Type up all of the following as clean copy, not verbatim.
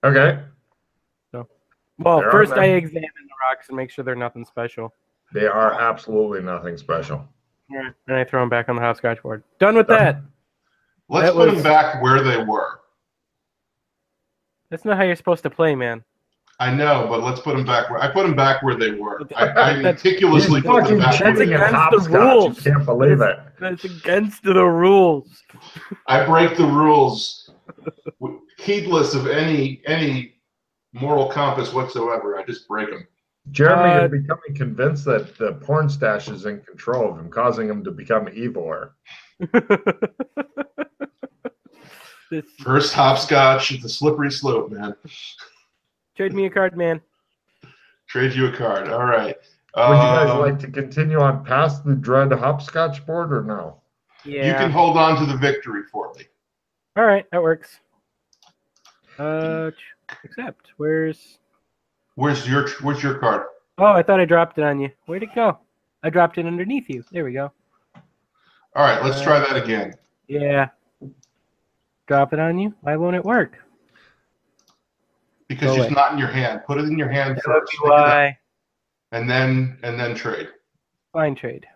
Okay. So, well, They're on first I there. examine the rocks and make sure they're nothing special. They are absolutely nothing special. All right. And I throw them back on the hopscotch board. Done with that. Let's That put them was. back where they were. That's not how you're supposed to play, man. I know, but let's put them back where I put them back where they were. I That's- meticulously He's put them fucking back. That's cheating at against the hopscotch. rules. You can't believe it. That's against the rules. I break the rules, heedless of any moral compass whatsoever. I just break them. Jeremy is becoming convinced that the porn stash is in control of him, causing him to become evil. First hopscotch, it's a slippery slope, man. Trade me a card, man. Trade you a card. All right. Would you guys like to continue on past the dread hopscotch board or no? Yeah. You can hold on to the victory for me. All right, that works. Except where's your card? Oh, I thought I dropped it on you. Where'd it go? I dropped it underneath you. There we go. All right, let's try that again. Yeah. Drop it on you. Why won't it work? Because it's not in your hand. Put it in your hand That first. would be why. And then trade. Fine trade.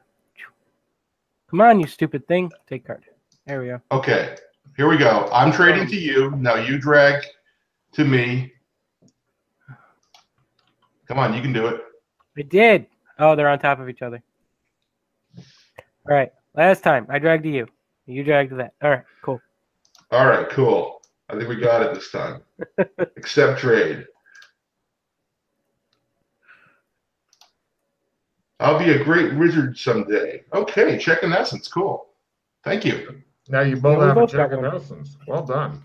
Come on, you stupid thing. Take card. There we go. Okay, here we go. I'm trading to you. Now you drag to me. Come on, you can do it. I did. Oh, they're on top of each other. All right. Last time, I dragged to you. You dragged to that. All right, cool. All right, cool. I think we got it this time. Accept trade. I'll be a great wizard someday. Okay, check in essence. Cool. Thank you. Now you both we have a both check got in one. essence. Well done.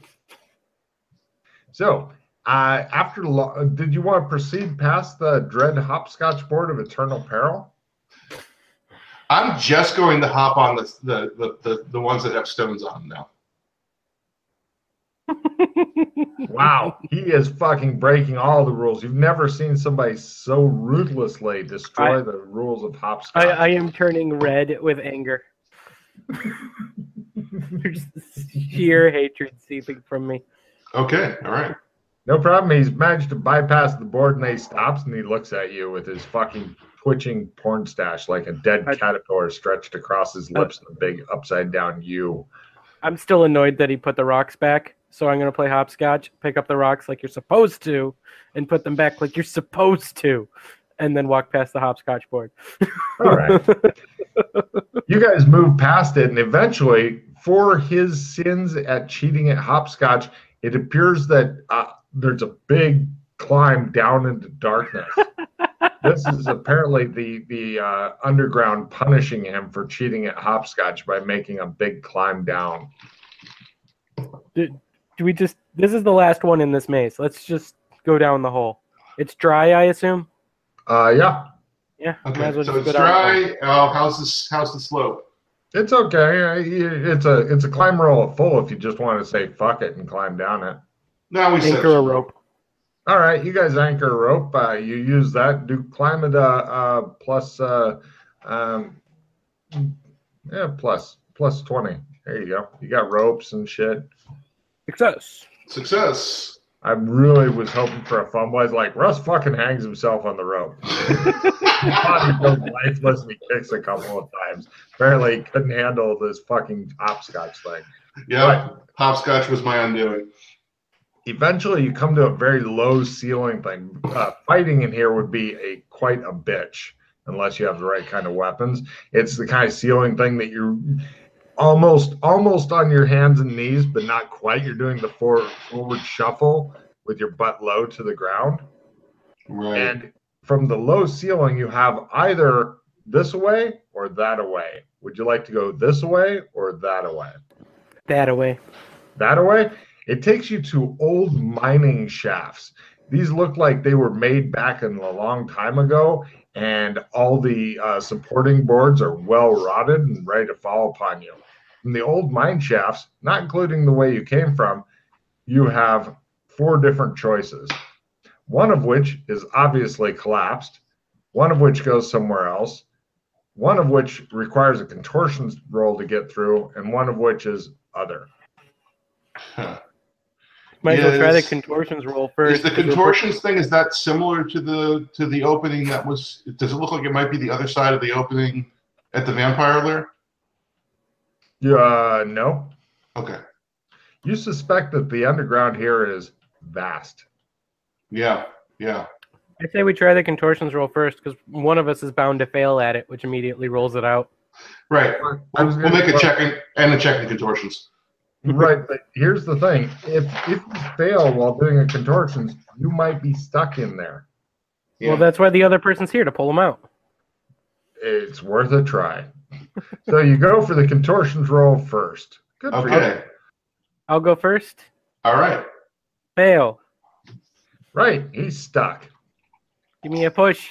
So, did you want to proceed past the dread hopscotch board of eternal peril? I'm just going to hop on the ones that have stones on them now. Wow, he is fucking breaking all the rules. You've never seen somebody so ruthlessly destroy the rules of hopscotch. I am turning red with anger. There's sheer hatred seeping from me. Okay, all right. No problem. He's managed to bypass the board, and then he stops and he looks at you with his fucking twitching porn stash like a dead caterpillar stretched across his lips and a big upside down U. I'm still annoyed that he put the rocks back, so I'm going to play hopscotch, pick up the rocks like you're supposed to, and put them back like you're supposed to, and then walk past the hopscotch board. All right. You guys move past it, and eventually, for his sins at cheating at hopscotch, it appears that there's a big climb down into darkness. This is apparently the underground punishing him for cheating at hopscotch by making a big climb down. Do we just? This is the last one in this maze. Let's just go down the hole. It's dry, I assume. Yeah. Yeah. Okay. So it's dry. How's the slope? It's okay. It's a climb roll at full if you just want to say fuck it and climb down it. No, we anchor a rope. All right, you guys anchor a rope. You use that. Do climb it plus plus 20. There you go. You got ropes and shit. Success. I really was hoping for a fumble. I was like, Russ fucking hangs himself on the rope. His body goes lifeless and he kicks a couple of times. Apparently, he couldn't handle this fucking hopscotch thing. Yeah, hopscotch was my undoing. Eventually, you come to a very low ceiling thing. Fighting in here would be quite a bitch unless you have the right kind of weapons. It's the kind of ceiling thing that you're almost on your hands and knees, but not quite. You're doing the forward shuffle with your butt low to the ground. Right. And from the low ceiling, you have either this away or that away. Would you like to go this away or that away? That away. That away? It takes you to old mining shafts. These look like they were made back in a long time ago, and all the supporting boards are well rotted and ready to fall upon you. From the old mine shafts, not including the way you came from, you have 4 different choices. One of which is obviously collapsed, one of which goes somewhere else, one of which requires a contortion roll to get through, and one of which is other. Huh. Might as well try the contortions roll first. Is the contortions thing, is that similar to the opening that was, does it look like it might be the other side of the opening at the vampire lair? No. Okay. You suspect that the underground here is vast. Yeah, yeah. I say we try the contortions roll first because one of us is bound to fail at it, which immediately rolls it out. Right. We'll make a check and a check in contortions. Right, but here's the thing. If you fail while doing a contortions, you might be stuck in there. Yeah. Well, that's why the other person's here, to pull them out. It's worth a try. So you go for the contortions roll first. Good for you. I'll go first. All right. Fail. Right, he's stuck. Give me a push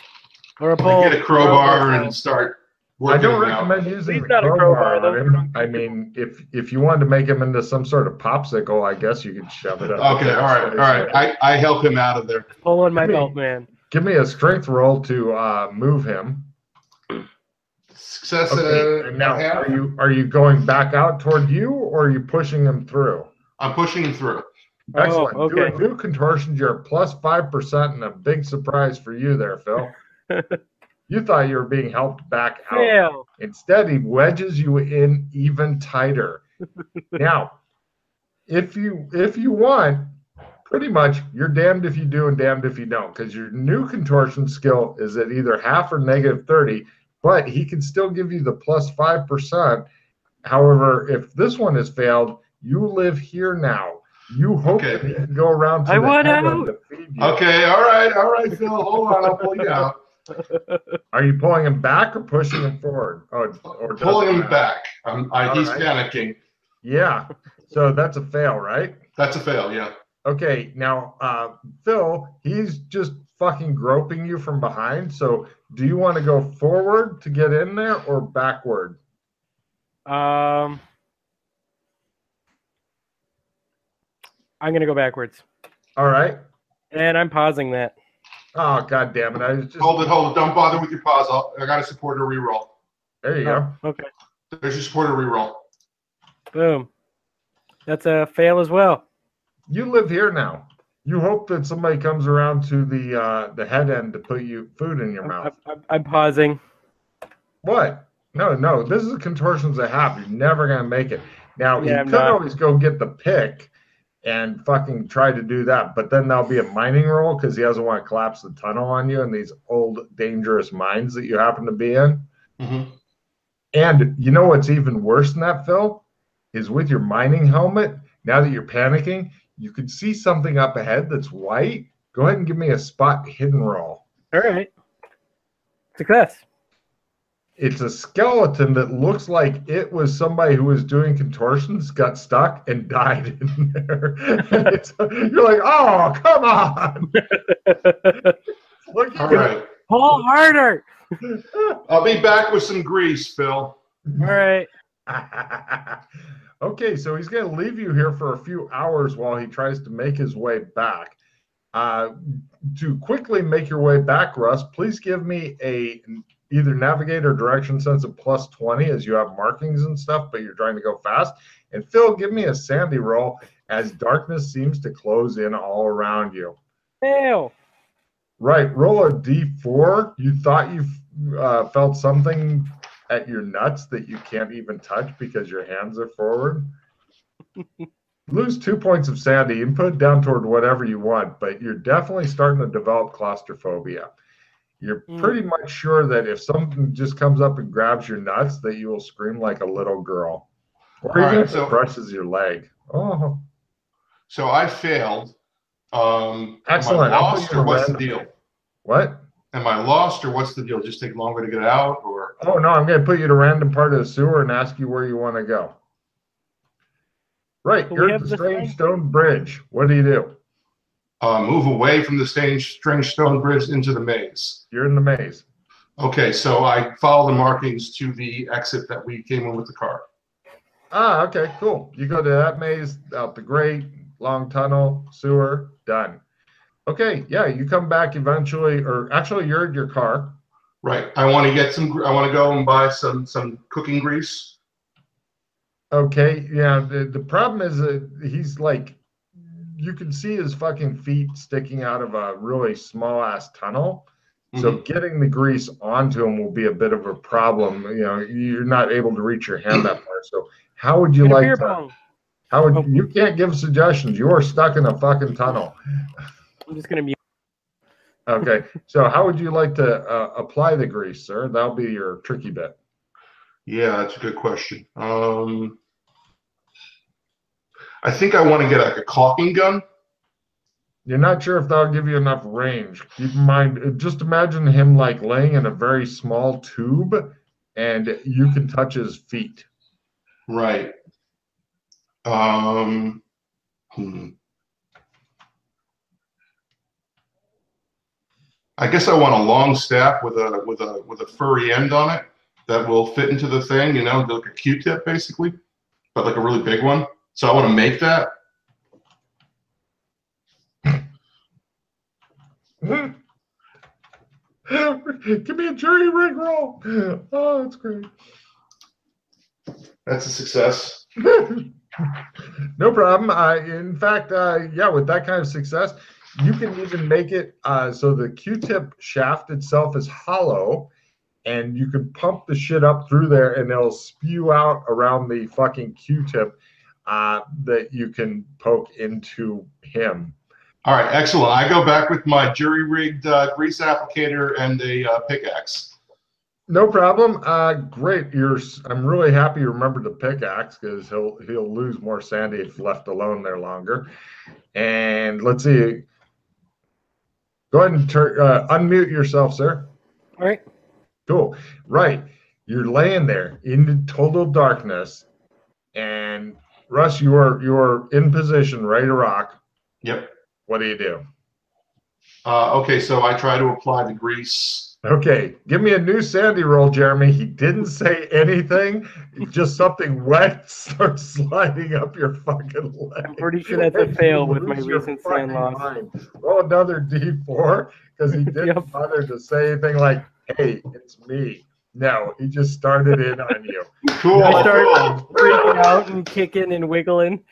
or a pull. Get a crowbar and start working. I don't recommend using the crowbar on him. I mean, if you wanted to make him into some sort of popsicle, I guess you could shove it up. Okay, all right. I help him out of there. Pull on my belt, man. Give me a strength roll to move him. Success. Okay, now, are you going back out toward you, or are you pushing him through? I'm pushing him through. Excellent. Oh, okay. Do a new contortions. You're plus 5%, and a big surprise for you there, Phil. You thought you were being helped back out. Fail. Instead, he wedges you in even tighter. Now, if you want, pretty much you're damned if you do and damned if you don't, because your new contortion skill is at either half or negative 30, but he can still give you the plus 5%. However, if this one has failed, you live here now. You hope that he can go around to the heaven to feed you. Okay, all right, Phil. Hold on, I'll pull you out. Are you pulling him back or pushing him forward? Or pulling him back. He's panicking. Yeah. So that's a fail, right? That's a fail, yeah. Okay, now Phil, he's just fucking groping you from behind. So do you want to go forward to get in there or backward? I'm going to go backwards. All right. And I'm pausing that. Oh, God damn it. I was just... Hold it. Don't bother with your pause. I got to support a reroll. There you go. Okay. There's your support a reroll. Boom. That's a fail as well. You live here now. You hope that somebody comes around to the head end to put you food in your mouth. I'm pausing. What? No. This is contortions of half. You're never going to make it. Now, you could always go get the pick and fucking try to do that, but then there'll be a mining roll because he doesn't want to collapse the tunnel on you in these old dangerous mines that you happen to be in. Mm-hmm. And you know what's even worse than that, Phil, is with your mining helmet, now that you're panicking, you could see something up ahead that's white. Go ahead and give me a spot hidden roll. All right. Success. It's a skeleton that looks like it was somebody who was doing contortions, got stuck, and died in there. You're like, oh, come on. All right. Pull harder. I'll be back with some grease, Phil. All right. Okay, so he's going to leave you here for a few hours while he tries to make his way back. To quickly make your way back, Russ, please give me either navigate or direction sense of plus 20 as you have markings and stuff, but you're trying to go fast. And Phil, give me a sandy roll as darkness seems to close in all around you. Fail. Right, roll a d4. You thought you felt something at your nuts that you can't even touch because your hands are forward. Lose 2 points of sandy. You can put it down toward whatever you want, but you're definitely starting to develop claustrophobia. You're pretty much sure that if something just comes up and grabs your nuts, that you will scream like a little girl. Or even if it brushes your leg. Oh. So I failed. Excellent. Am I lost or what's the deal? What? Am I lost or what's the deal? Just take longer to get out? Or? Oh, no, I'm going to put you to a random part of the sewer and ask you where you want to go. Right, you're at the strange stone bridge. What do you do? Move away from the strange stone bridge into the maze. You're in the maze. Okay, so I follow the markings to the exit that we came in with the car. Ah, okay, cool. You go to that maze, out the grate, long tunnel, sewer, done. Okay, yeah, you come back eventually, or actually you're in your car. Right. I want to go and buy some cooking grease. Okay, yeah, the problem is that he's like you can see his fucking feet sticking out of a really small ass tunnel. So getting the grease onto him will be a bit of a problem. You know, you're not able to reach your hand that far. So how would you Get a like beer to? bong. How would you can't give suggestions? You are stuck in a fucking tunnel. I'm just gonna mute. Okay. So how would you like to apply the grease, sir? That'll be your tricky bit. Yeah, that's a good question. I think I want to get like a caulking gun. You're not sure if that'll give you enough range. Keep in mind, just imagine him like laying in a very small tube, and you can touch his feet. Right. I guess I want a long staff with a furry end on it that will fit into the thing, you know, like a Q-tip basically, but like a really big one. So I want to make that. Give me a jury rig roll. Oh, that's great. That's a success. No problem. In fact, yeah, with that kind of success, you can even make it so the Q-tip shaft itself is hollow, and you can pump the shit up through there, and it'll spew out around the fucking Q-tip that you can poke into him. All right, excellent. I go back with my jury-rigged grease applicator and a pickaxe. No problem. Great. I'm really happy you remembered the pickaxe because he'll lose more sandy if left alone there longer. And let's see. Go ahead and unmute yourself, sir. All right. Cool. Right. You're laying there in total darkness, and Russ, you're in position, ready to rock. Yep. What do you do? Okay, so I try to apply the grease. Okay, give me a new sandy roll, Jeremy. He didn't say anything. Just something wet starts sliding up your fucking leg. I'm pretty sure that's a fail with my recent sand loss. Roll another D4 because he didn't bother to say anything like, hey, it's me. No, he just started in on you. Cool. I started freaking out and kicking and wiggling.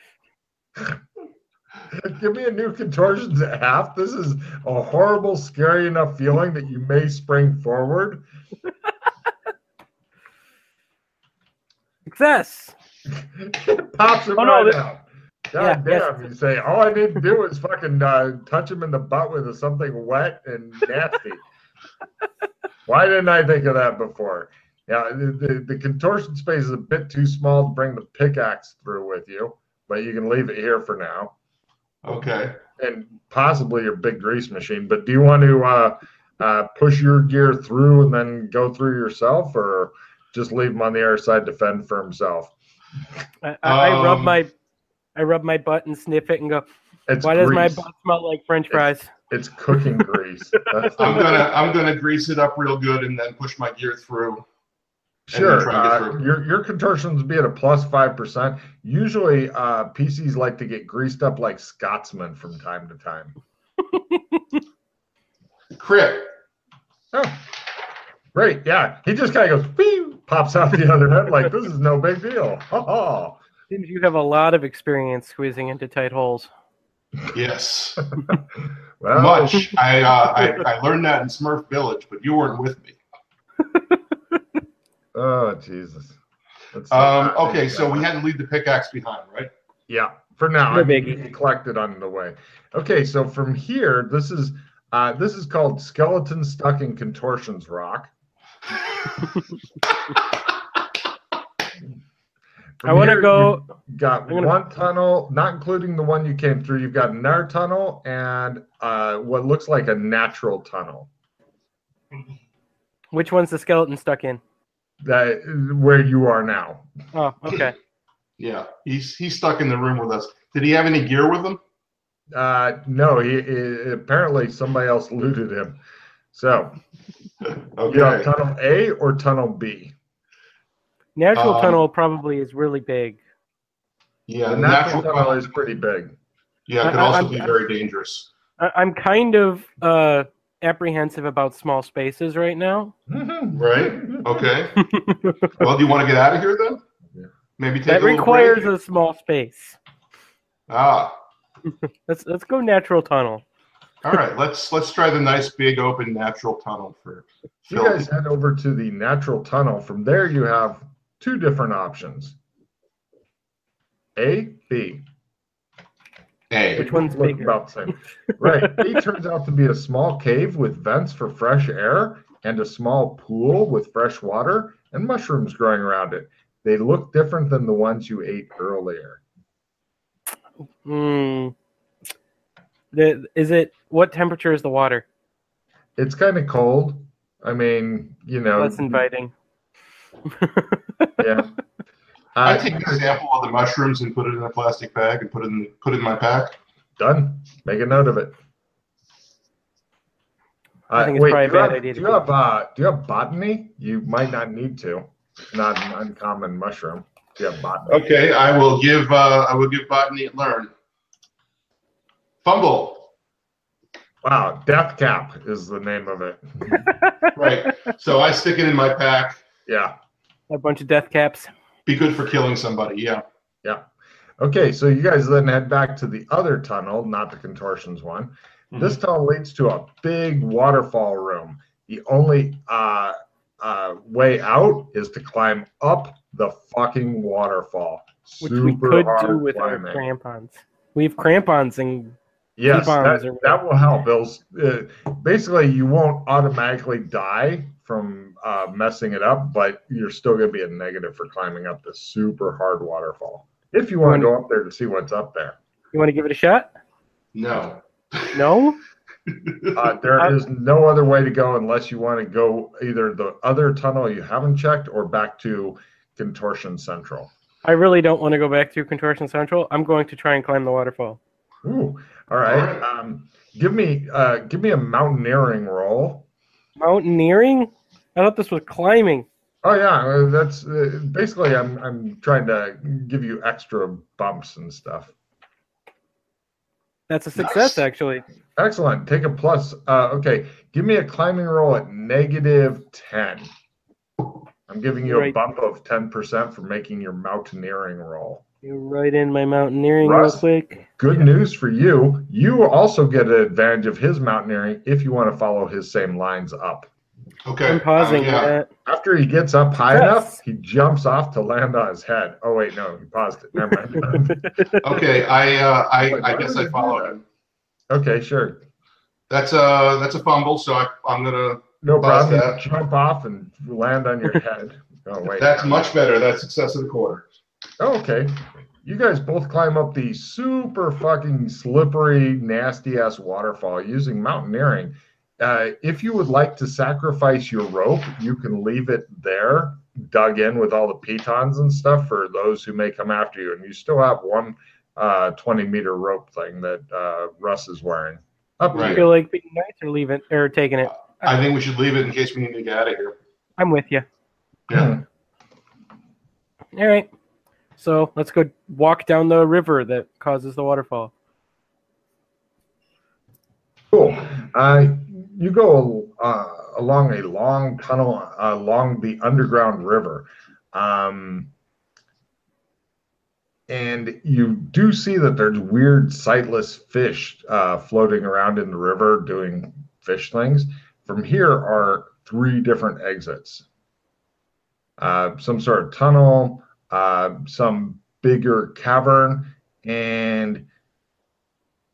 Give me a new contortions at half. This is a horrible, scary enough feeling that you may spring forward. Success. It pops him right out. God damn, yes. You say, all I need to do is fucking touch him in the butt with something wet and nasty. Why didn't I think of that before? Yeah, the contortion space is a bit too small to bring the pickaxe through with you, but you can leave it here for now. Okay. And possibly your big grease machine. But do you want to push your gear through and then go through yourself, or just leave him on the other side to fend for himself? I rub my butt and sniff it and go, why does my butt smell like French fries? It's cooking grease. I'm gonna grease it up real good and then push my gear through. Sure. Your contortions be at a plus 5%. Usually, PCs like to get greased up like Scotsmen from time to time. Crit. Oh, great. Yeah. He just kind of goes, pew, pops out the other end like, this is no big deal. Oh. Seems you have a lot of experience squeezing into tight holes. Yes. Well, much. I learned that in Smurf Village, but you weren't with me. Oh, Jesus. Okay, so we had to leave the pickaxe behind, right? Yeah, for now. No I mean, biggie. you can collect it on the way. Okay, so from here, this is called Skeleton Stuck in Contortions Rock. I want to go. Got one tunnel, not including the one you came through. You've got another tunnel and what looks like a natural tunnel. Which one's the skeleton stuck in? That where you are now. Oh, okay. Yeah, he's stuck in the room with us. Did he have any gear with him? No, he apparently somebody else looted him. So, Okay. you have tunnel A or tunnel B? Natural tunnel probably is really big. Yeah, the natural tunnel is pretty big. Yeah, it can also be very dangerous. I'm kind of apprehensive about small spaces right now. Right? Okay. Well, do you want to get out of here then? Yeah. Maybe take That a little requires break? a small space. Ah. Let's go natural tunnel. All right, let's try the nice big open natural tunnel for You guys head over to the natural tunnel. From there, you have two different options. A, B. A. Which one's Look bigger? about the same. Right. A turns out to be a small cave with vents for fresh air and a small pool with fresh water and mushrooms growing around it. They look different than the ones you ate earlier. What temperature is the water? It's kind of cold. I mean, That's inviting. Yeah. I take an example of the mushrooms and put it in a plastic bag and put it in my pack. Done. Make a note of it. I think it's probably a bad idea. Do you have botany? You might not need to. It's not an uncommon mushroom. Do you have botany? Okay, I will give botany and learn. Fumble. Wow, Death Cap is the name of it. Right. So I stick it in my pack. Yeah. A bunch of death caps. Be good for killing somebody. Yeah. Yeah. Okay, so you guys then head back to the other tunnel, not the contortions one. Mm-hmm. This tunnel leads to a big waterfall room. The only way out is to climb up the fucking waterfall. Which we could do with our crampons. We have crampons and yes, that will help. Basically, you won't automatically die from messing it up, but you're still going to be a negative for climbing up this super hard waterfall. If you want to go up there to see what's up there. You want to give it a shot? No. No? There is no other way to go unless you want to go either the other tunnel you haven't checked or back to Contortion Central. I really don't want to go back to Contortion Central. I'm going to try and climb the waterfall. Ooh, all right. Give me a mountaineering roll. Mountaineering? I thought this was climbing. Oh yeah, that's basically I'm trying to give you extra bumps and stuff. That's a success, actually. Excellent. Take a plus. Okay, give me a climbing roll at -10. I'm giving you a bump of 10% for making your mountaineering roll. You write in my mountaineering Russ, real quick. Good news for you. You also get an advantage of his mountaineering if you want to follow his same lines up. Okay. I'm pausing that. After he gets up high enough, he jumps off to land on his head. Oh wait, no, he paused it. Never mind. Okay, I guess I follow him. Okay, sure. That's a fumble, so I'm gonna. No problem. That. Jump off and land on your head. Oh wait. That's much better. That's success of the quarter. Oh, okay. You guys both climb up the super fucking slippery, nasty ass waterfall using mountaineering. If you would like to sacrifice your rope, you can leave it there, dug in with all the pitons and stuff for those who may come after you. And you still have one 20-meter rope thing that Russ is wearing. Up to you. Feel like being nice or leave it or taking it? I think we should leave it in case we need to get out of here. I'm with you. Yeah. All right. So let's go walk down the river that causes the waterfall. Cool. You go along a long tunnel along the underground river. And you do see that there's weird sightless fish floating around in the river doing fish things. From here are 3 different exits. Some sort of tunnel, some bigger cavern, and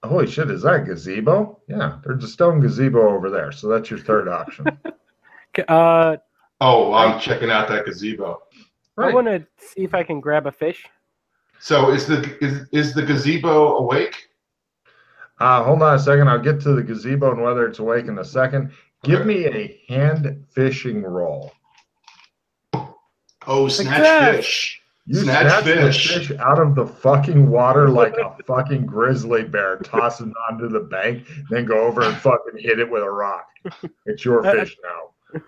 holy shit, is that a gazebo? Yeah, there's a stone gazebo over there. So that's your third option. I'm checking out that gazebo. Right. I want to see if I can grab a fish. So is the gazebo awake? Hold on a second. I'll get to the gazebo and whether it's awake in a second. Give me a hand fishing roll. Oh, snatch fish. You snatch the fish out of the fucking water like a fucking grizzly bear, toss it onto the bank, then go over and fucking hit it with a rock. It's your fish now.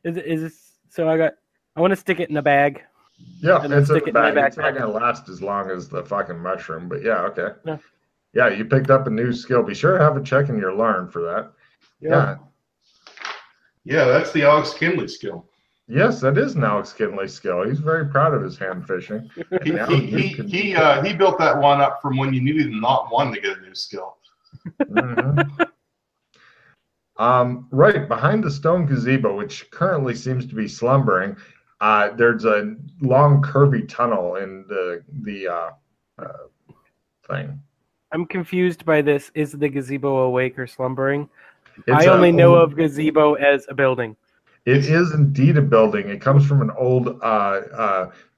Is this so? I want to stick it in a bag. Yeah, it's in the bag. It's not gonna last as long as the fucking mushroom, but yeah, okay. Yeah, you picked up a new skill. Be sure to have a check in your learn for that. Yeah. Yeah, that's the Alex Kinley skill. Yes, that is an Alex Kinley skill. He's very proud of his hand fishing. He built that one up from when you needed not one to get a new skill. Mm-hmm. Right behind the stone gazebo, which currently seems to be slumbering, there's a long curvy tunnel in the thing. I'm confused by this. Is the gazebo awake or slumbering? It's I only know of gazebo as a building. It is indeed a building. It comes from an old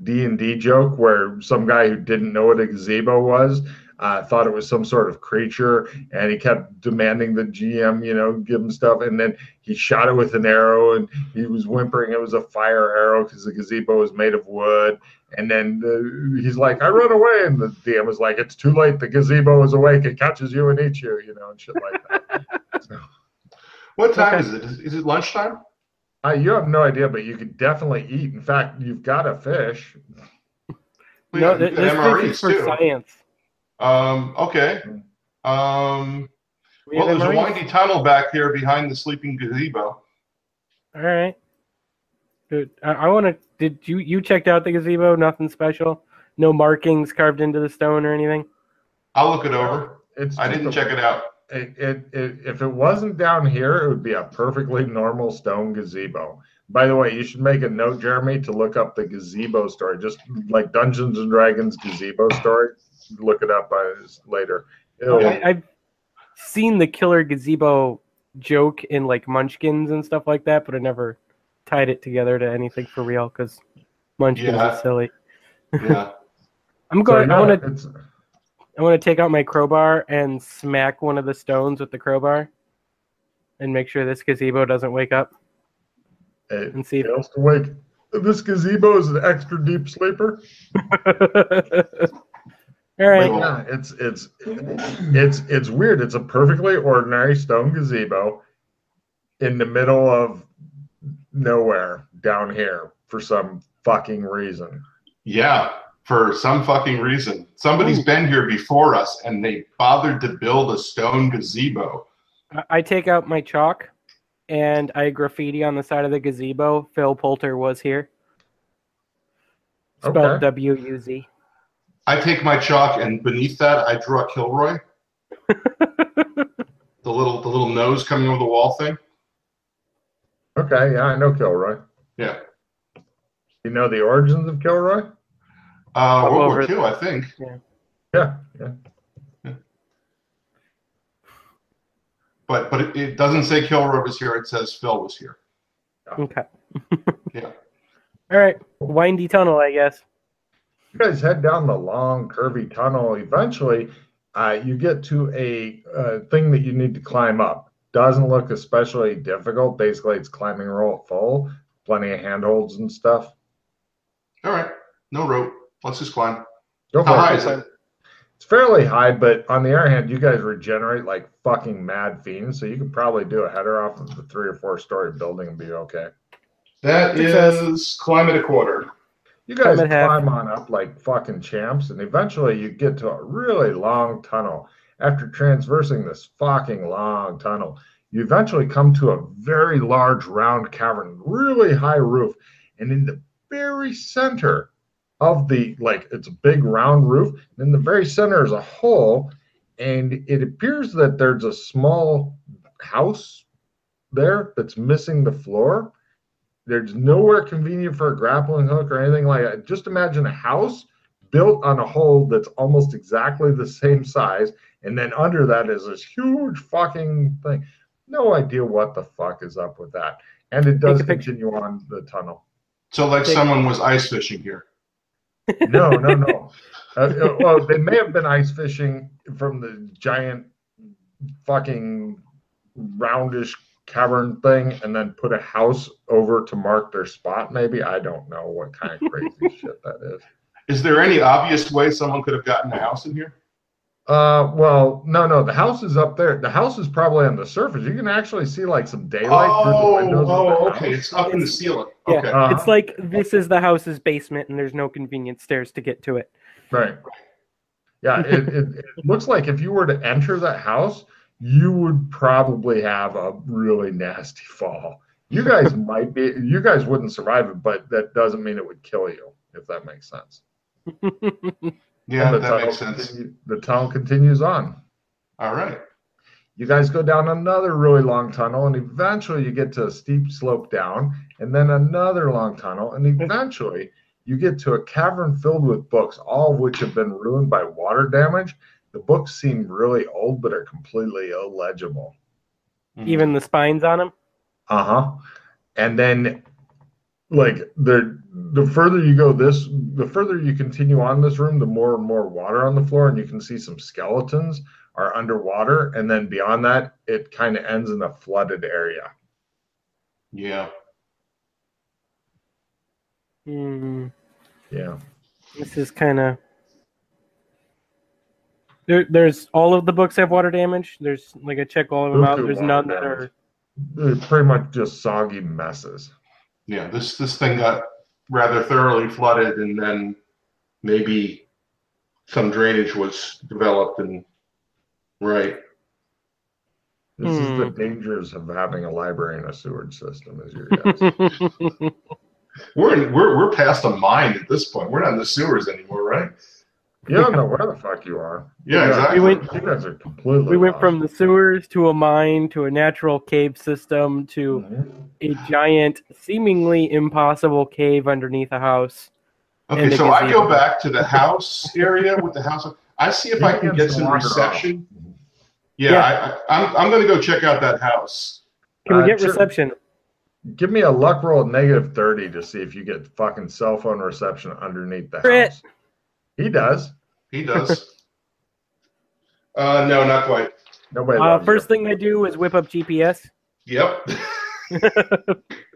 D&D joke where some guy who didn't know what a gazebo was thought it was some sort of creature, and he kept demanding the GM, give him stuff, and then he shot it with an arrow, and he was whimpering it was a fire arrow because the gazebo was made of wood. And then he's like, I run away, and the DM was like, it's too late. The gazebo is awake. It catches you and eats you, and shit like that. So, what time is it? Is it lunchtime? You have no idea, but you could definitely eat. In fact, you've got a fish. No, this fish is for science. Okay. Well, there's a windy tunnel back here behind the sleeping gazebo. All right. Dude, I want to. Did you checked out the gazebo? Nothing special. No markings carved into the stone or anything. I'll look it over. I didn't check it out. If it wasn't down here, it would be a perfectly normal stone gazebo. By the way, you should make a note, Jeremy, to look up the gazebo story. Just like Dungeons and Dragons gazebo story. Look it up later. I've seen the killer gazebo joke in like Munchkins and stuff like that, but I never tied it together to anything for real because Munchkins is silly. Yeah. I want to take out my crowbar and smack one of the stones with the crowbar and make sure this gazebo doesn't wake up. And see if it to wake. This gazebo is an extra deep sleeper. All right. Yeah, it's weird. It's a perfectly ordinary stone gazebo in the middle of nowhere down here for some fucking reason. Yeah. For some fucking reason. Somebody's been here before us, and they bothered to build a stone gazebo. I take out my chalk, and I graffiti on the side of the gazebo, Phil Poulter was here. Spelled W-U-Z. I take my chalk, and beneath that, I draw Kilroy. the little nose coming over the wall thing. Okay, yeah, I know Kilroy. Yeah. You know the origins of Kilroy? World War II, I think. Yeah. But it doesn't say Kilroy was here. It says Phil was here. Okay. Yeah. All right. Windy tunnel, I guess. You guys head down the long, curvy tunnel. Eventually, you get to a thing that you need to climb up. Doesn't look especially difficult. Basically, it's climbing roll full. Plenty of handholds and stuff. All right. No rope. Let's just climb. How high is it? It's fairly high, but on the other hand, you guys regenerate like fucking mad fiends, so you could probably do a header off of the 3 or 4 story building and be okay. That is climb at a quarter. You guys climb on up like fucking champs, and eventually you get to a really long tunnel. After traversing this fucking long tunnel, you eventually come to a very large round cavern, really high roof, and in the very center of it's a big round roof, and in the very center is a hole, and it appears that there's a small house there that's missing the floor. There's nowhere convenient for a grappling hook or anything like that. Just imagine a house built on a hole that's almost exactly the same size, and then under that is this huge fucking thing. No idea what the fuck is up with that. And it does continue on the tunnel. So like someone was ice fishing here. No. Well, they may have been ice fishing from the giant fucking roundish cavern thing and then put a house over to mark their spot, maybe. I don't know what kind of crazy shit that is. Is there any obvious way someone could have gotten a house in here? Well, no. The house is up there. The house is probably on the surface. You can actually see like some daylight through the windows. Okay. It's up in the ceiling. Yeah, okay. It's like this is the house's basement, and there's no convenient stairs to get to it. Right. Yeah. It looks like if you were to enter that house, you would probably have a really nasty fall. You guys might be. You guys wouldn't survive it, but that doesn't mean it would kill you. If that makes sense. Yeah, And that makes sense. The tunnel continues on. All right. You guys go down another really long tunnel, and eventually you get to a steep slope down, and then another long tunnel, and eventually you get to a cavern filled with books, all of which have been ruined by water damage. The books seem really old, but are completely illegible. Even the spines on them? Uh-huh. And then, like, the further you go the further you continue on this room, the more and more water on the floor, and you can see some skeletons are underwater, and then beyond that, it kind of ends in a flooded area. Yeah. Yeah. This is kind of... There's all of the books have water damage. There's like I check all of them out. There's none that are... They're pretty much just soggy messes. Yeah, this thing got rather thoroughly flooded, and then maybe some drainage was developed, and right. This is the dangers of having a library and a sewage system, is your guess. We're past a mine at this point. We're not in the sewers anymore, right? You don't know where the fuck you are. Yeah, exactly. You guys are completely We went lost. from the sewers to a mine to a natural cave system to a giant, seemingly impossible cave underneath a house. Okay, so I go back to the house area with the house. I see if I can get some reception. Yeah, I'm going to go check out that house. Can we get reception? Give me a luck roll at -30 to see if you get fucking cell phone reception underneath the house. He does. He does. No, not quite. Nobody loves First you. thing I do is whip up GPS. Yep.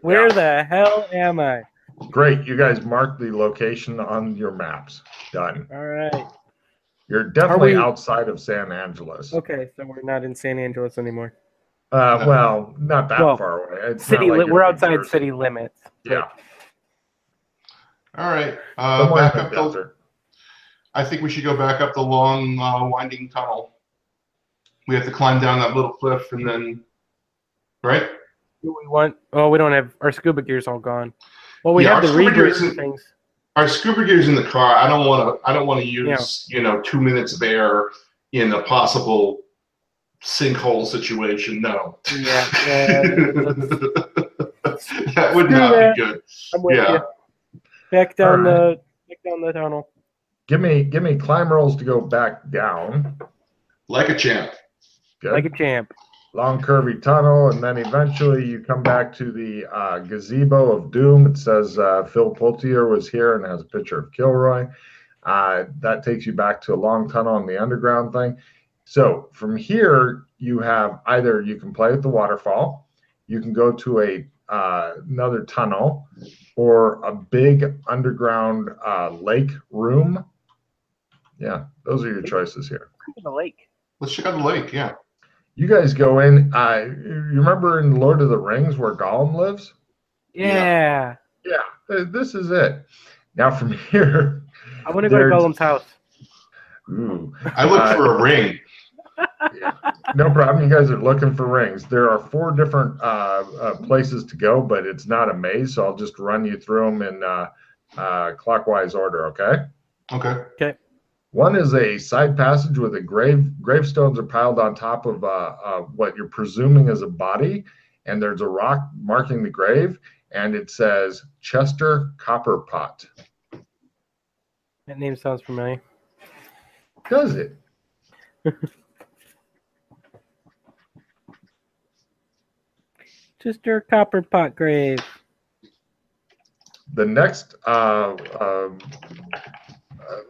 Where the hell am I? Great. You guys mark the location on your maps. Done. All right. You're definitely outside of San Angeles. Okay, so we're not in San Angeles anymore. Well, not that far away. It's city. not like We're you're in outside Jersey. city limits. Yeah. All right. Somewhere Back in up the the, desert. I think we should go back up the long, winding tunnel. We have to climb down that little cliff, and then, right? Do we want? Oh, we don't have our scuba gear's all gone. Well, we Yeah, have the our scuba gear's rebreather things. Our scuba gear's in the car. I don't want to use 2 minutes of air in a possible sinkhole situation. No. Yeah. That would not be good. I'm with you. Back down the tunnel. Give me climb rolls to go back down. Like a champ. Good. Like a champ. Long curvy tunnel, and then eventually you come back to the gazebo of doom. It says Phil Poultier was here and has a picture of Kilroy. That takes you back to a long tunnel on the underground thing. So from here, you have either you can play with the waterfall, you can go to another tunnel, or a big underground lake room. Yeah, those are your choices here. The lake. Let's check out the lake. Yeah. You guys go in. You remember in Lord of the Rings where Gollum lives? Yeah. Yeah, this is it. Now from here, I want to go to Gollum's house. Ooh. I look for a ring. Yeah. No problem. You guys are looking for rings. There are 4 different places to go, but it's not a maze, so I'll just run you through them in clockwise order, okay? Okay. One is a side passage with a gravestones are piled on top of what you're presuming is a body, and there's a rock marking the grave, and it says Chester Copperpot. That name sounds familiar. Does it? Chester Copperpot grave. The next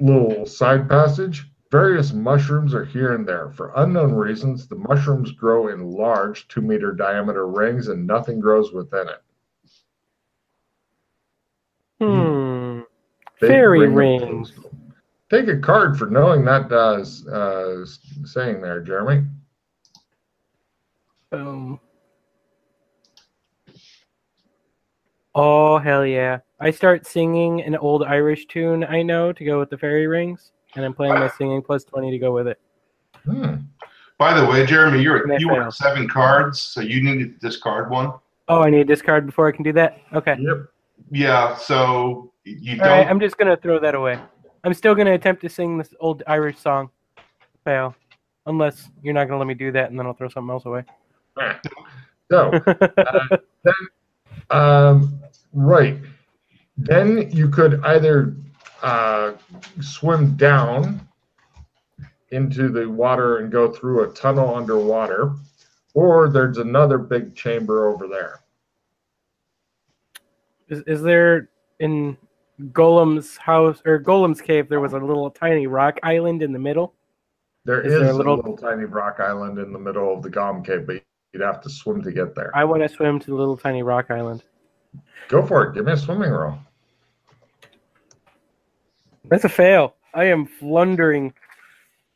little side passage, various mushrooms are here and there. For unknown reasons, the mushrooms grow in large 2-meter diameter rings and nothing grows within it. Fairy rings. Take a card for knowing that saying there, Jeremy. Boom. Oh, hell yeah. I start singing an old Irish tune I know to go with the fairy rings, and I'm playing my singing plus 20 to go with it. By the way, Jeremy, you were 7 cards, so you needed to discard one. Oh, I need to discard before I can do that? Okay. Yep. Yeah, so you All right, don't. I'm just going to throw that away. I'm still going to attempt to sing this old Irish song. Fail. Unless you're not going to let me do that, and then I'll throw something else away. So, then, right. Then you could either swim down into the water and go through a tunnel underwater, or there's another big chamber over there. Is there in Golem's house or Golem's cave? There was a little tiny rock island in the middle. There is a little tiny rock island in the middle of the Golem Cave, but you'd have to swim to get there. I want to swim to the little tiny rock island. Go for it. Give me a swimming roll. That's a fail. I am flundering.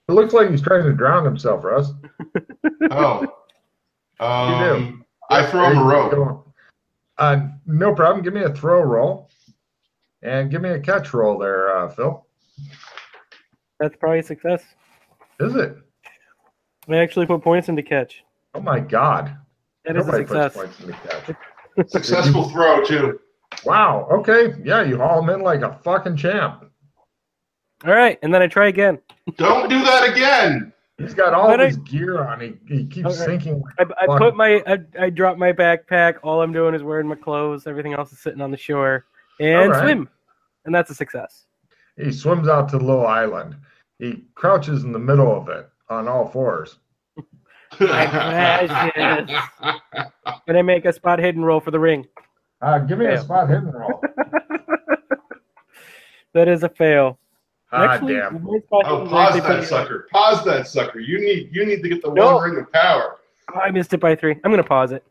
It looks like he's trying to drown himself, Russ. Oh. You do. I throw him a rope. No problem. Give me a throw roll. And give me a catch roll there, Phil. That's probably a success. Is it? I actually put points into catch. Oh, my God. That is a success. Puts points into catch. Successful throw, too. Wow. Okay. Yeah, you haul him in like a fucking champ. All right, and then I try again. Don't do that again. He's got all his gear on. He keeps sinking. Like I drop my backpack. All I'm doing is wearing my clothes. Everything else is sitting on the shore. And swim. And that's a success. He swims out to the little island. He crouches in the middle of it on all fours. My precious. And I make a spot hidden roll for the ring. Give me a spot hidden roll. That is a fail. Actually, damn. Pause that sucker. Pause that sucker. You need to get the one ring of power. Oh, I missed it by 3. I'm going to pause it.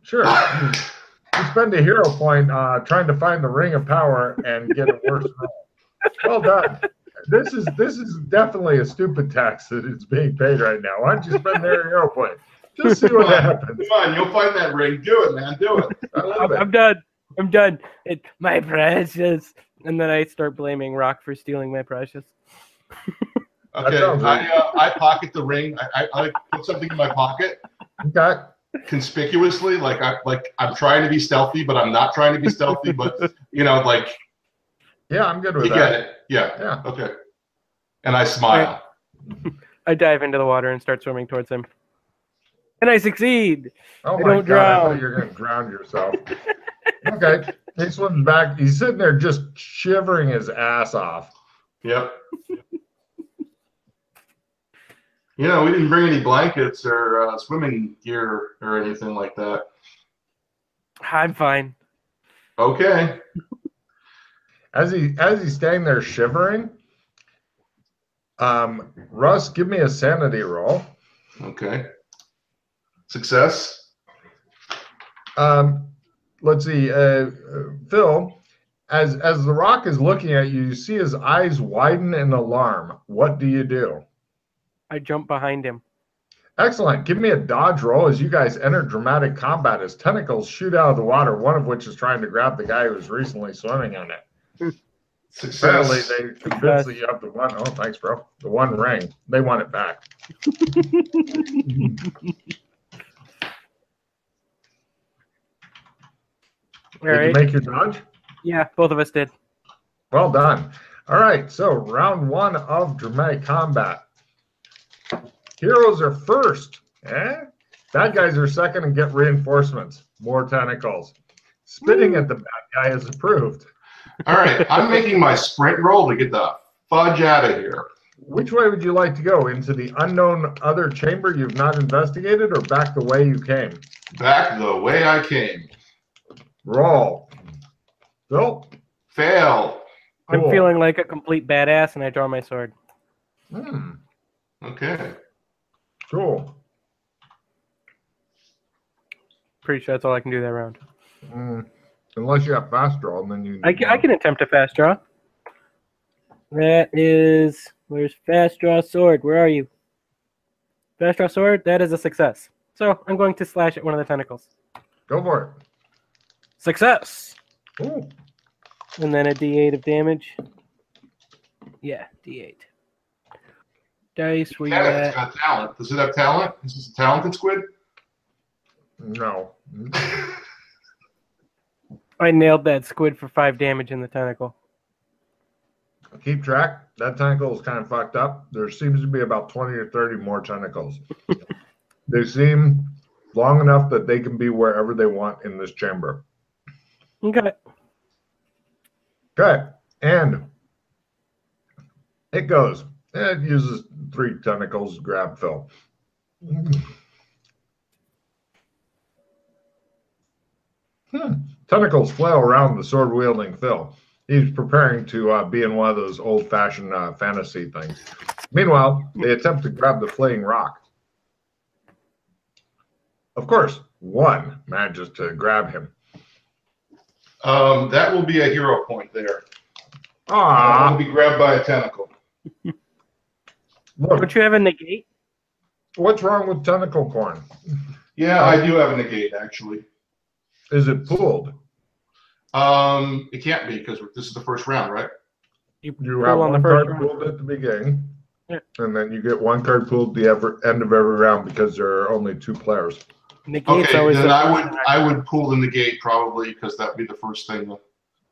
Sure. You spend a hero point trying to find the ring of power and get a worse roll. Well done. This is definitely a stupid tax that is being paid right now. Why don't you spend their hero point? Just see what happens. Come on, you'll find that ring. Do it, man. Do it. I'm done. I'm done. My precious. And then I start blaming Rock for stealing my precious. Okay, I pocket the ring. I put something in my pocket. Okay. Conspicuously, like I'm trying to be stealthy, but I'm not trying to be stealthy. But yeah, I'm good with that. You get it? Yeah. Okay. And I smile. Right. I dive into the water and start swimming towards him, and I succeed. Oh my God! Drown. I thought you were going to drown yourself. Okay. He swims back. He's sitting there just shivering his ass off. Yep. We didn't bring any blankets or swimming gear or anything like that. I'm fine. Okay. As he's standing there shivering, Russ, give me a sanity roll. Okay. Success. Let's see, Phil. As the rock is looking at you, you see his eyes widen in alarm. What do you do? I jump behind him. Excellent. Give me a dodge roll as you guys enter dramatic combat as tentacles shoot out of the water, one of which is trying to grab the guy who was recently swimming in it. Success. Apparently, they convinced that you have the one. Oh, thanks, bro. The one ring. They want it back. Did you make your dodge? Yeah, both of us did. Well done. All right, so round 1 of dramatic combat. Heroes are first. Bad guys are second and get reinforcements. More tentacles. Spitting at the bad guy is approved. All right, I'm making my sprint roll to get the fudge out of here. Which way would you like to go? Into the unknown other chamber you've not investigated, or back the way you came? Back the way I came. Roll. Phil? Fail. Cool. I'm feeling like a complete badass, and I draw my sword. Okay. Cool. Pretty sure that's all I can do that round. Unless you have fast draw, and then you. I can attempt a fast draw. That is, where's fast draw sword? Where are you? Fast draw sword. That is a success. So I'm going to slash at one of the tentacles. Go for it. Success. Ooh. And then a D8 of damage. Yeah, D8. Dice, where you at? It's got talent. Does it have talent? Is this a talented squid? No. I nailed that squid for 5 damage in the tentacle. Keep track. That tentacle is kind of fucked up. There seems to be about 20 or 30 more tentacles. They seem long enough that they can be wherever they want in this chamber. Okay. Okay. And it goes. It uses 3 tentacles to grab Phil. Tentacles flail around the sword-wielding Phil. He's preparing to be in one of those old-fashioned fantasy things. Meanwhile, they attempt to grab the flaying rock. Of course, one manages to grab him. That will be a hero point there. Ah, will be grabbed by a tentacle. Look, Don't you have a negate? what's wrong with tentacle porn? Yeah, I do have a negate, actually. Is it pooled? It can't be because this is the first round, right? You pull have on the one first card round. pooled at the beginning, Yeah. and then you get one card pooled at the end of every round because there are only 2 players. Negate's Okay, always then the I would pull the negate probably because that'd be the first thing.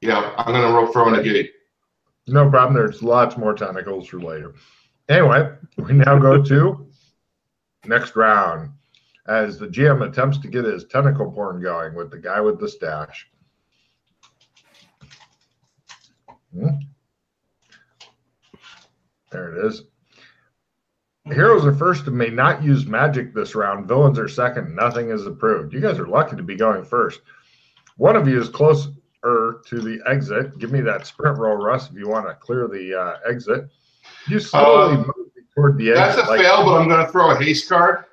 Yeah, I'm gonna throw a negate. No problem. There's lots more tentacles for later. Anyway, we now go to next round as the GM attempts to get his tentacle porn going with the guy with the stash. There it is. Heroes are first and may not use magic this round. Villains are second. Nothing is approved. You guys are lucky to be going first. One of you is closer to the exit. Give me that sprint roll, Russ, if you want to clear the exit. You slowly move toward the exit. That's a fail, but I'm going to throw a haste card.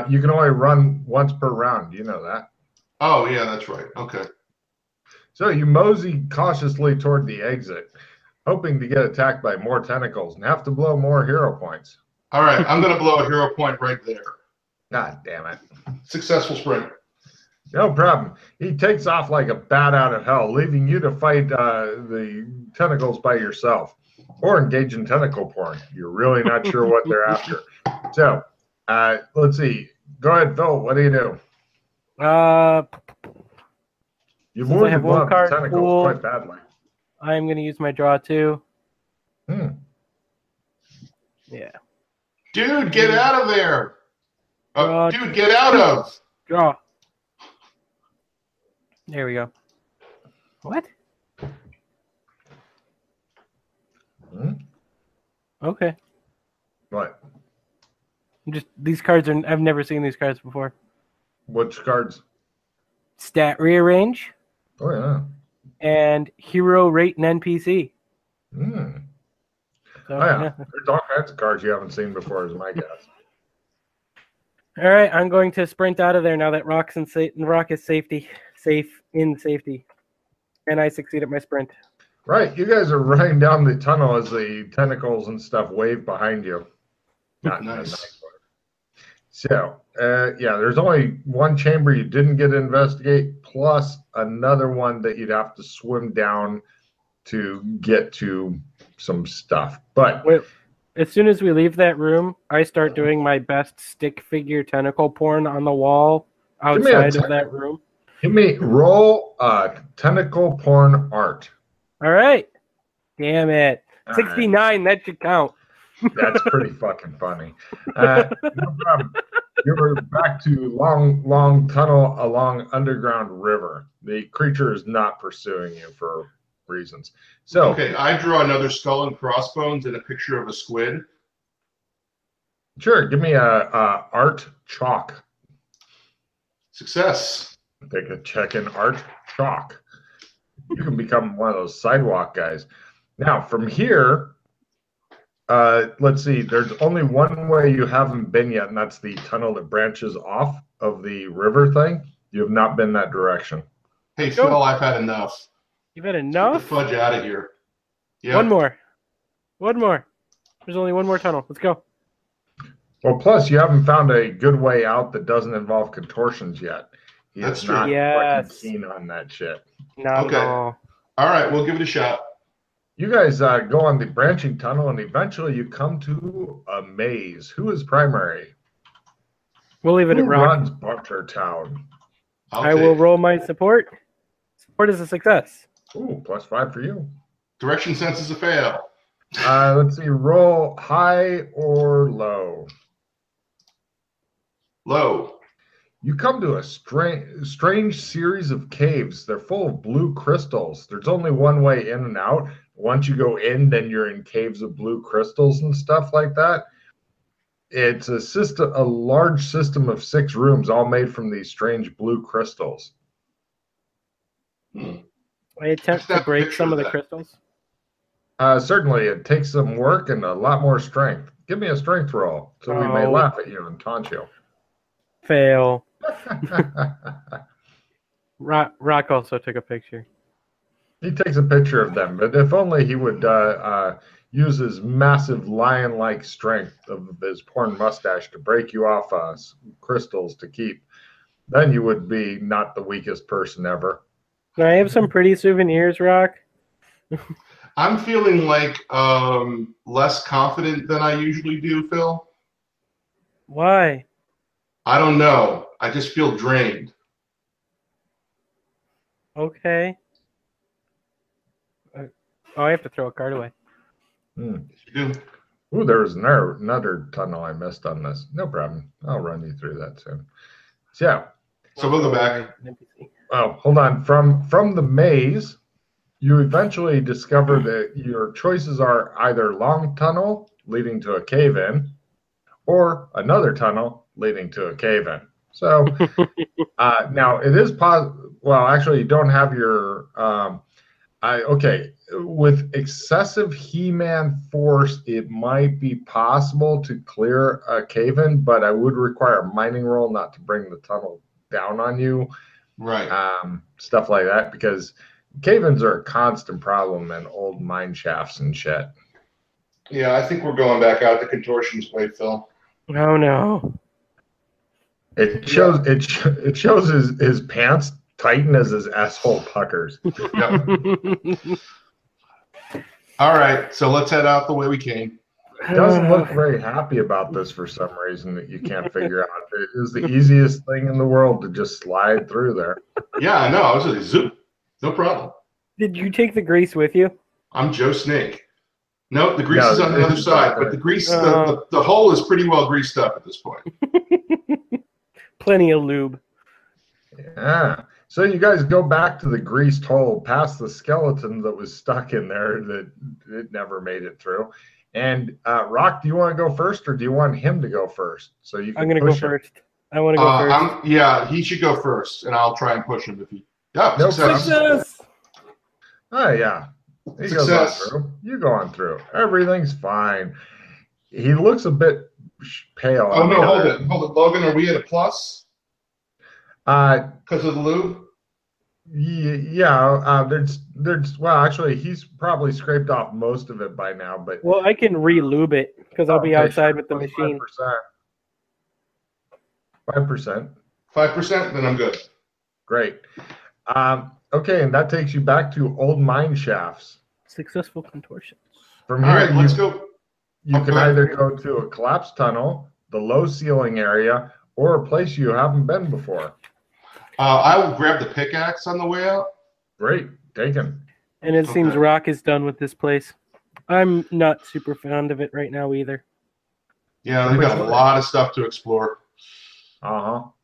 You can only run once per round. You know that. Oh, yeah, that's right. Okay. So you mosey cautiously toward the exit, hoping to get attacked by more tentacles and have to blow more hero points. All right, I'm going to blow a hero point right there. God damn it. Successful sprint. No problem. He takes off like a bat out of hell, leaving you to fight the tentacles by yourself or engage in tentacle porn. You're really not sure what they're after. So, let's see. Go ahead, Phil. What do you do? You've Since I wounded have one one of the card tentacles pool, quite badly. I'm going to use my draw too. Yeah. Dude, get out of there. Draw. Dude, get out of. Draw. There we go. What? Okay. What? These cards are. I've never seen these cards before. Which cards? Stat rearrange Oh, yeah. and hero rate and NPC. So, So, yeah. There's all kinds of cards you haven't seen before, is my guess. All right, I'm going to sprint out of there now that Rock is safe in safety, and I succeed at my sprint. Right, you guys are running down the tunnel as the tentacles and stuff wave behind you. Not Nice. in a nice way. So, yeah, there's only one chamber you didn't get to investigate, plus another one that you'd have to swim down to get to some stuff. But Wait, as soon as we leave that room, I start doing my best stick figure tentacle porn on the wall outside of that room. Give me roll tentacle porn art. All right. Damn it. All 69, that should count. That's pretty fucking funny. No problem. You're back to long tunnel along underground river. The creature is not pursuing you for reasons. So Okay, I draw another skull and crossbones and a picture of a squid. sure, give me a art chalk. Success. Take a check in art chalk. You can become one of those sidewalk guys. Now from here, let's see. There's only one way you haven't been yet, and that's the tunnel that branches off of the river thing. You have not been that direction. Hey, Phil, I've had enough. You've had Get the enough? fudge out of here. Yeah. One more. There's only one more tunnel. Let's go. Well, plus you haven't found a good way out that doesn't involve contortions yet. He That's is true. not Yes. fucking keen on that shit. Not Okay. at all. All right, we'll give it a shot. You guys go on the branching tunnel, and eventually you come to a maze. Who is primary? We'll leave it Who at rock. runs Butcher Town? I will roll my support. Support is a success. Ooh, +5 for you. Direction sense is a fail. Let's see. Roll high or low. Low. You come to a strange series of caves. They're full of blue crystals. There's only one way in and out. Once you go in, then you're in caves of blue crystals and stuff like that. It's a large system of 6 rooms, all made from these strange blue crystals. I attempt to break some of the crystals. Certainly, it takes some work and a lot more strength. Give me a strength roll, so we may laugh at you and taunt you. Fail. Rock also took a picture. He takes a picture of them, but if only he would use his massive lion-like strength of his porn mustache to break you off crystals to keep. Then you would be not the weakest person ever. I have some pretty souvenirs, Rock. I'm feeling like less confident than I usually do, Phil. Why? I don't know. I just feel drained. Okay. Oh, I have to throw a card away. Yes, you do. Ooh, there was another tunnel I missed on this. No problem. I'll run you through that soon. So, yeah. So we'll go back. Oh, hold on. From the maze, you eventually discover that your choices are either long tunnel leading to a cave-in or another tunnel leading to a cave-in. So now it is possible. Well, actually, you don't have your. Okay, with excessive He-Man force, it might be possible to clear a cave-in, but I would require a mining roll not to bring the tunnel down on you. Right. Stuff like that, because cave-ins are a constant problem in old mine shafts and shit. Yeah, I think we're going back out the contortionist way, Phil. Oh no! It shows. It shows his pants tighten as his asshole puckers. Yep. All right, so let's head out the way we came. Doesn't look very happy about this for some reason that you can't figure out. It is the easiest thing in the world to just slide through there. Yeah, I know. I was like, zoom. No problem. Did you take the grease with you? I'm Joe Snake. Nope, the grease is on the other side, but the grease, the hole is pretty well greased up at this point. Plenty of lube. Yeah. So you guys go back to the greased hole, past the skeleton that was stuck in there that it never made it through. And Rock, do you want to go first, or do you want him to go first? So you can I'm going to go first. I want to go first. Yeah, he should go first, and I'll try and push him if he. Yeah, no success. Oh yeah, he goes on through. You go on through. Everything's fine. He looks a bit pale. Oh no, hold it, Logan. Are we at a plus? Because of the lube. Yeah, there's well, actually, he's probably scraped off most of it by now. But well, I can re-lube it because I'll be outside with the machine. 5%. 5%, then I'm good. Great. Okay, and that takes you back to old mine shafts. Successful contortions. From here, right, let's go. You can either go to a collapsed tunnel, the low ceiling area, or a place you haven't been before. I will grab the pickaxe on the way out. Great, taken. And it seems Rock is done with this place. I'm not super fond of it right now either. Yeah, we've got a lot of stuff to explore.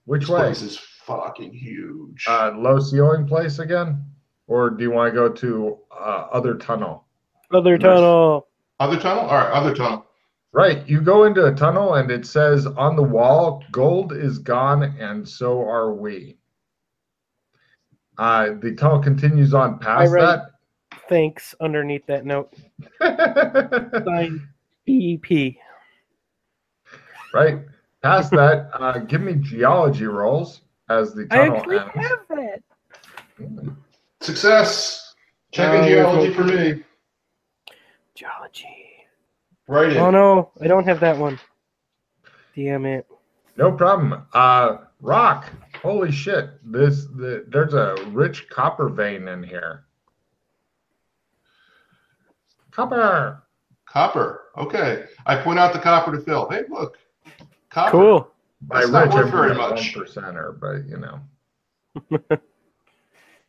Which way? This place is fucking huge. Low ceiling place again? Or do you want to go to other tunnel? Other tunnel. Other tunnel? All right, other tunnel. Right, you go into a tunnel and it says on the wall, gold is gone and so are we. The tunnel continues on past that. Thanks underneath that note. Signed BP. Right. Past that, give me geology rolls as the tunnel ends. I actually have that. Success. Checking geology for me. Geology. Right in. Oh no, I don't have that one. Damn it. No problem. Rock. Holy shit. There's a rich copper vein in here. Copper. Copper. Okay. I point out the copper to Phil. Hey, look. Copper. Cool. By That's not rich, I worth mean very a much. 1%er, but you know,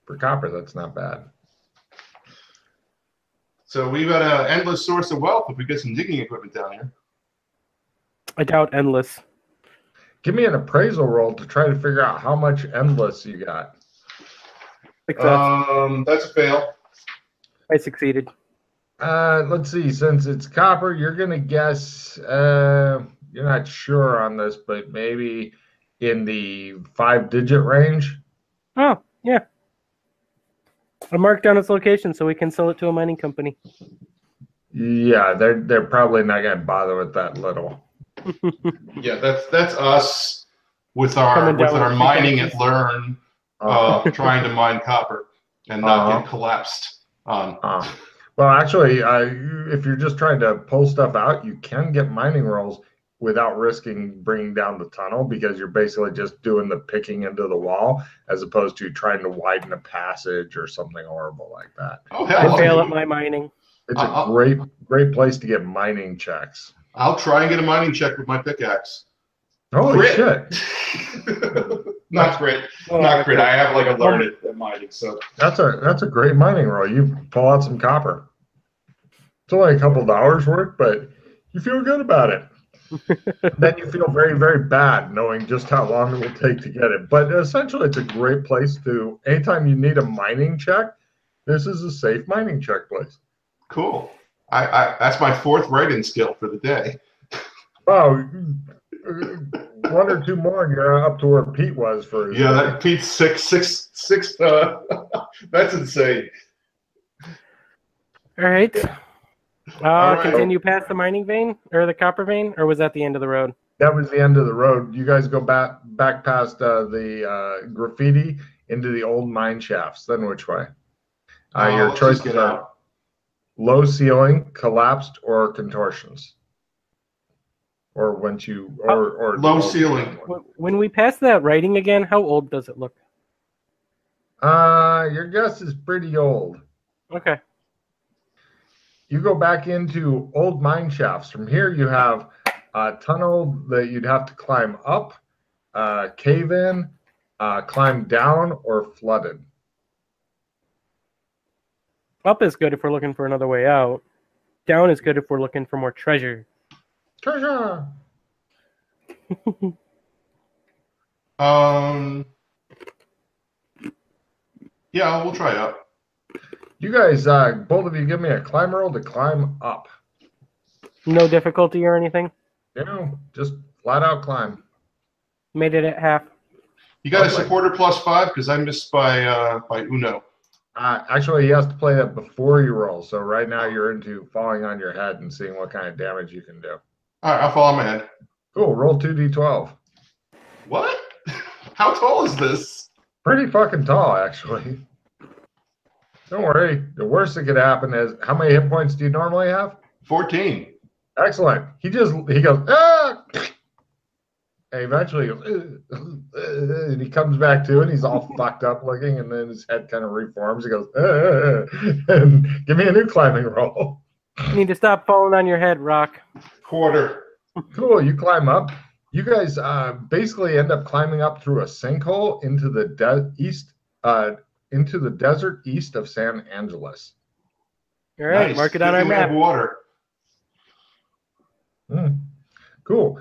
for copper, that's not bad. So we've got an endless source of wealth if we get some digging equipment down here. I doubt endless. Give me an appraisal roll to try to figure out how much endless you got. Success. That's a fail. I succeeded. Let's see. Since it's copper, you're gonna guess. You're not sure on this, but maybe in the 5-digit range. Oh, yeah. I marked down its location so we can sell it to a mining company. Yeah, they're probably not gonna bother with that little. Yeah, that's us with our Coming down with mining at pickaxes. Learn, trying to mine copper and not get collapsed on. Well, actually, if you're just trying to pull stuff out, you can get mining rolls without risking bringing down the tunnel because you're basically just doing the picking into the wall as opposed to trying to widen a passage or something horrible like that. Oh, hell, I fail at my mining. It's a great place to get mining checks. I'll try and get a mining check with my pickaxe. Holy Crit. shit. Not crit. Not crit. I have like a learn at mining, so That's a great mining roll. You pull out some copper. It's only a couple dollars worth, but you feel good about it. Then you feel very, very bad knowing just how long it will take to get it. But essentially, it's a great place to, anytime you need a mining check, this is a safe mining check place. cool. I that's my 4th writing skill for the day. Wow. 1 or 2 more and you're up to where Pete was for his that Pete's six. That's insane. All right. All right. Continue past the mining vein or the copper vein, or was that the end of the road? That was the end of the road. You guys go back past the graffiti into the old mine shafts. Then which way? Your choices are low ceiling, collapsed, or contortions. Or once you or low ceiling. When we pass that writing again, how old does it look? Your guess is pretty old. Okay. You go back into old mine shafts. From here, you have a tunnel that you'd have to climb up, cave in, climb down, or flooded. Up is good if we're looking for another way out. Down is good if we're looking for more treasure. Treasure. Yeah, we'll try up. You guys, both of you, give me a climb roll to climb up. No difficulty or anything? Just flat out climb. Made it at half. You got a supporter +5 because I missed by Uno. Actually, he has to play that before you roll. So right now you're into falling on your head and seeing what kind of damage you can do. All right, I'll fall on my head. Cool. Roll 2d12. What? How tall is this? Pretty fucking tall, actually. Don't worry. The worst that could happen is, how many hit points do you normally have? 14. Excellent. He goes, ah! And eventually he goes, and he comes back to, and he's all fucked up looking, and then his head kind of reforms. He goes, and give me a new climbing roll. You need to stop falling on your head, Rock. Quarter. Cool. You climb up. You guys basically end up climbing up through a sinkhole into the desert east of San Angeles. All right, Nice. mark it on our Good thing we have map. water. Cool.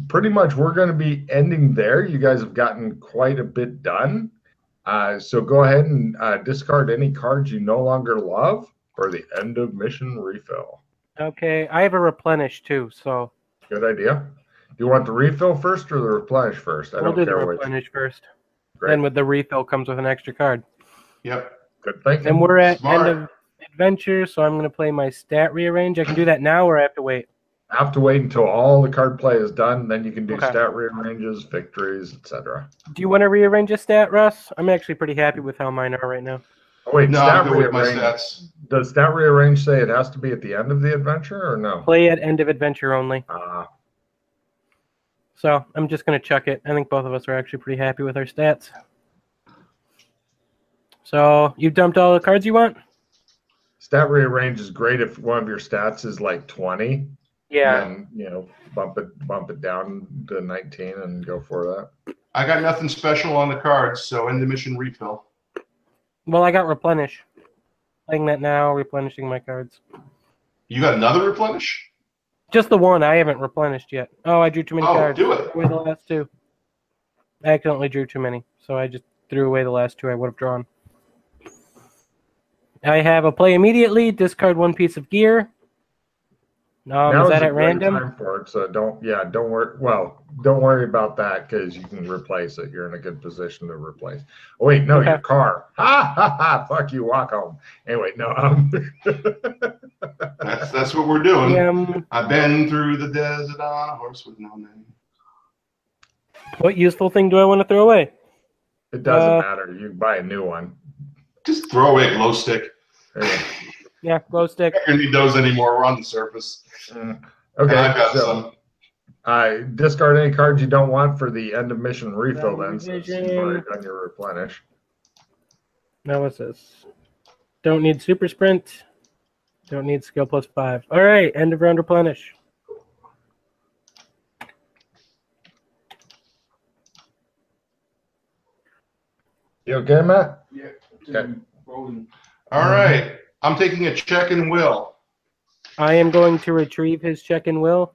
Pretty much we're going to be ending there. You guys have gotten quite a bit done. So go ahead and discard any cards you no longer love for the end of mission refill. Okay, I have a replenish too, so Good idea. Do you want the refill first or the replenish first? we'll do the replenish first. Great. Then with the refill comes with an extra card. Yep. Good thinking. And we're at Smart. end of adventure, so I'm going to play my stat rearrange. I can do that now, or I have to wait. I have to wait until all the card play is done. Then you can do Okay. stat rearranges, victories, etc. Do you want to rearrange a stat, Russ? I'm actually pretty happy with how mine are right now. Oh, wait, No, stat I'm good with my rearrange. stats. Does stat rearrange say it has to be at the end of the adventure or no? Play at end of adventure only. So I'm just going to chuck it. I think both of us are actually pretty happy with our stats. So you dumped all the cards you want? Stat rearrange is great if one of your stats is like 20. Yeah. And then, bump it down to 19 and go for that. I got nothing special on the cards, so end the mission refill. Well, I got replenish. Playing that now, replenishing my cards. You got another replenish? Just the one. I haven't replenished yet. Oh, I drew too many cards. Do it. Threw away the last two. I accidentally drew too many, so I just threw away the last two I would have drawn. I have a play immediately. Discard one piece of gear. Is that at random? Time for it, so don't worry. Well, don't worry about that because you can replace it. You're in a good position to replace. Oh wait, no, Okay. your car. Ha ha ha! Fuck you. Walk home. Anyway, no. That's what we're doing. Yeah, I've been through the desert on a horse with no name. what useful thing do I want to throw away? It doesn't matter. You can buy a new one. Just throw away a glow stick. Yeah, glow stick. I don't need those anymore. We're on the surface. Okay, I've got so some. discard any cards you don't want for the end of mission refill. Then, since Revision. you've already done your replenish. Now what's this? Don't need super sprint. Don't need skill +5. All right, end of round replenish. You okay, Matt? Yeah. Okay. All right. I'm taking a check and will. I am going to retrieve his check and will.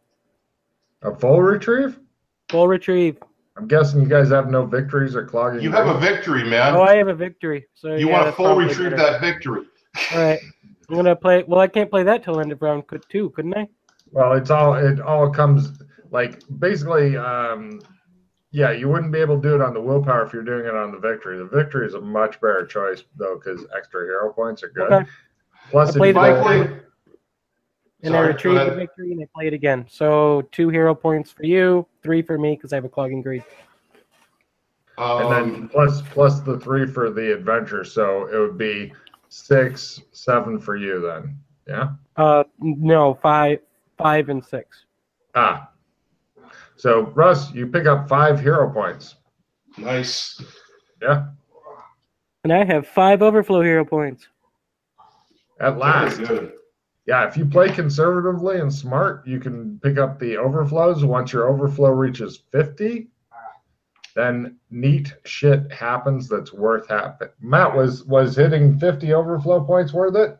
A full retrieve? Full retrieve. I'm guessing you guys have no victories or clogging. You have a victory, man. Oh, I have a victory. So you yeah, want to that's full probably retrieve better. that victory. All right. I'm gonna play. Well, I can't play that till end of round two, couldn't I? Well, it all comes like basically. Yeah, you wouldn't be able to do it on the willpower if you're doing it on the victory. The victory is a much better choice though because extra hero points are good. Okay. Plus, I if you played and I Sorry, retrieve go the ahead. victory and I play it again. So 2 hero points for you, 3 for me because I have a clogging greed. and then plus the 3 for the adventure, so it would be 6, 7 for you then. Yeah. No, 5 and 6. So Russ, you pick up 5 hero points. Nice. Yeah. And I have 5 overflow hero points. At last. Very good. Yeah, if you play conservatively and smart, you can pick up the overflows. Once your overflow reaches 50, then neat shit happens that's worth happening. Matt, was hitting 50 overflow points worth it?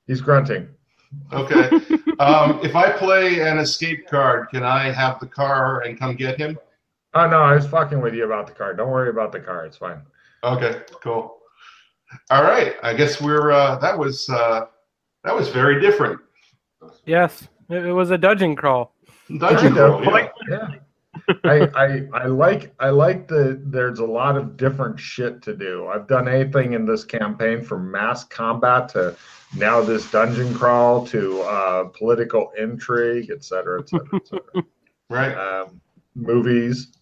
He's grunting. Okay. If I play an escape card, can I have the car and come get him? Oh, no, I was fucking with you about the card. Don't worry about the car. It's fine. Okay, cool. All right. I guess we're that was very different. Yes, it was a dungeon crawl. Dungeon crawl, yeah. Yeah. I like there's a lot of different shit to do. I've done anything in this campaign from mass combat to now this dungeon crawl to political intrigue, et cetera, et cetera, et cetera. Right. Movies.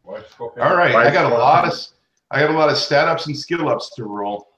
All right. I got a lot of stat ups and skill ups to roll.